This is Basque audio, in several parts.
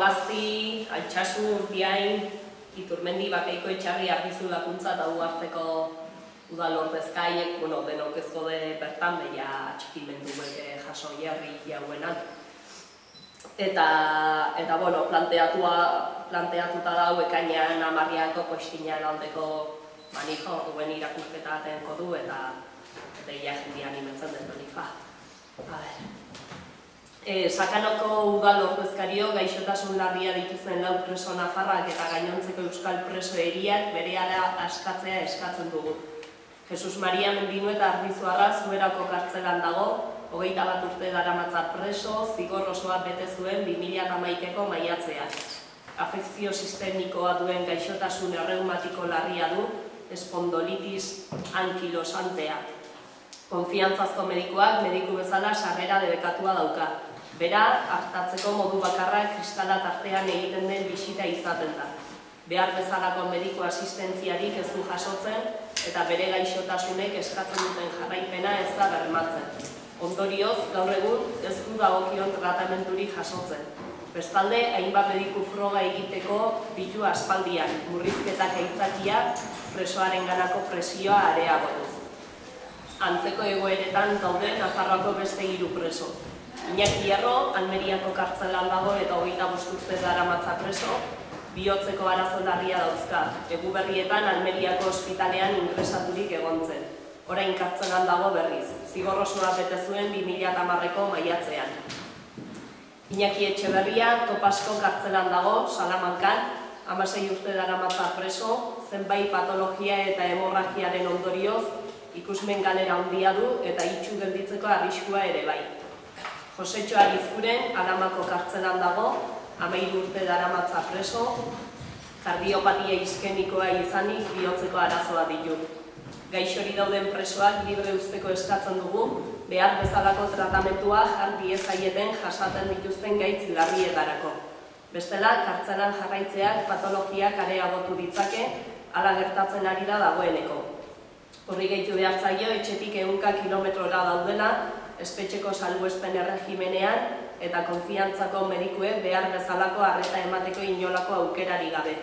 Gogazti, Altsasu, Urdiain, Iturmendi, Bakeiko, Etxarri, Argizu, Lakuntza eta Uarteko udal ordezkaiek, denok ez gode bertan, beha atxikimenduek jaso jarri jauenak. Eta planteatuta dau ekainean amarriako koiztinean aldeko manifa, orduen irakurketa atenko du, eta ia jendian imetzen den manifa. Sakanoko udal ordezkario gaixotasun larria dituzen 4 preso nafarrak eta gainontzeko euskal preso eriak berehala askatzea eskatzen dugu. Jesus Maria Mendinu eta Arbizuarra Zuberako kartzelan dago, 21 urte daramatza preso, zigor osoa bete zuen 2011ko maiatzean. Afekzio sistemikoa duen gaixotasun erreumatiko larria du, espondolitis ankilosantea. Konfiantzazko medikuak mediku bezala sarrera debekatua dauka. Bera, hartatzeko modu bakarra kristala tartean egiten den bisita izaten da. Behar bezalako mediku asistentziarik ez du jasotzen eta bere gaixotasunek eskatzen duten jarraipena ez da bermatzen. Ondorioz, gaur egun ez du dagokion tratamenturik jasotzen. Bestalde, hainbat mediku froga egiteko ditu aspaldian, murrizketak aitzakia presoaren ganako presioa areagotuz. Antzeko egoeretan daude Nafarroako beste 3 preso. Iñaki Hierro, Almeriako kartzelan dago eta 25 urte daramatza preso, bihotzeko arazo larria dauzka. Eguberrietan Almeriako ospitalean ingresaturik egon zen. Orain kartzelan dago berriz. Zigor osoa bete zuen 2010ko maiatzean. Iñaki Etxeberria, Topasko kartzelan dago, Salamankan, 16 urte daramatza preso, zenbait patologia eta hemorragiaren ondorioz, ikusmen galera handia du eta itxu gelditzeko arriskua ere bai. Josetxo Arizkuren, Alamako kartzelan dago, 13 urte daramatza preso, kardiopatia iskemikoa izanik bihotzeko arazoa ditu. Gaixori dauden presoak libre uzteko eskatzen dugu, behar bezalako tratamentua jar diezaieten jasaten dituzten gaitz larrietarako. Bestela, kartzelan jarraitzeak patologiak areagotu ditzake, hala gertatzen ari da dagoeneko. Horri gehitu behar zaio, etxetik 100 kilometrora daudela, espetxeko salbuespen erregimenean eta konfiantzako medikuek behar bezalako arreta emateko inolako aukerari gabe.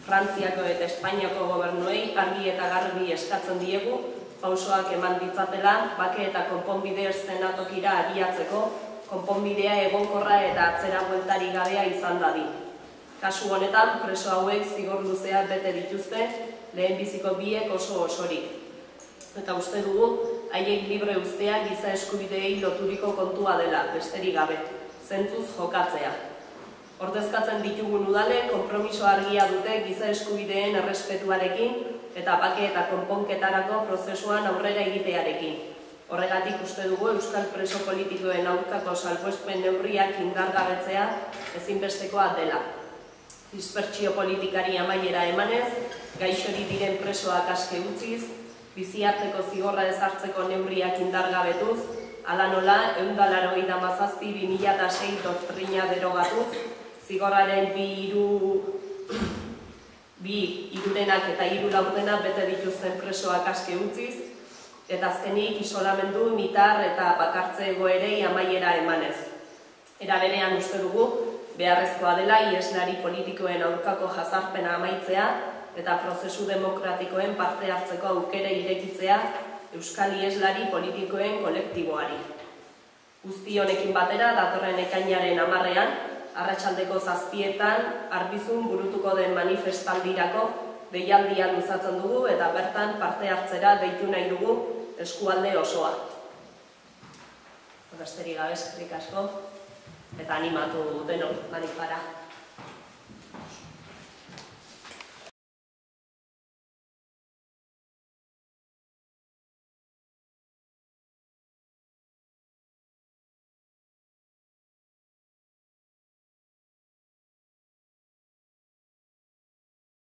Frantziako eta Espainiako gobernuei argi eta garbi eskatzen diegu, pausoak eman ditzatela, bake eta konponbide eszenatokira abiatzeko, konponbidea egonkorra eta atzera bueltari gabea izan dadi. Kasu honetan, preso hauek zigor luzeak bete dituzte, lehenbiziko biek oso osorik. Eta uste dugu, haiek libre uztea giza eskubideei loturiko kontua dela, besterik gabe, zentzuz jokatzea. Ordezkatzen ditugun udale, konpromiso argia dute giza eskubideen errespetuarekin eta bake eta konponketarako prozesuan aurrera egitearekin. Horregatik uste dugu euskal preso politikoen aurkako salbuespen neurriak indargabetzea ezinbestekoa dela. Dispertsio politikari amaiera emanez, gaixori diren presoak aske utziz, biziarteko zigorra ezartzeko neurriak indargabetuz, hala nola 187/2006 doktrina derogatuz, zigorraren bi hirurenak eta 3 laurdenak bete dituzten presoak aske utziz, eta azkenik isolamendu, mitar eta bakartze egoerei amaiera emanez. Era berean uste dugu, beharrezkoa dela ieslari politikoen aurkako jazarpena amaitzea eta prozesu demokratikoen parte hartzeko aukera irekitzea euskal ieslari politikoen kolektiboari. Guzti honekin batera, datorren ekainaren 10ean, arratsaldeko 7etan, Arbizun burutuko den manifestaldirako deialdia luzatzen dugu eta bertan parte hartzera deitu nahi dugu eskualde osoa. Besterik gabe, eskerrik asko eta animatu denok manifara.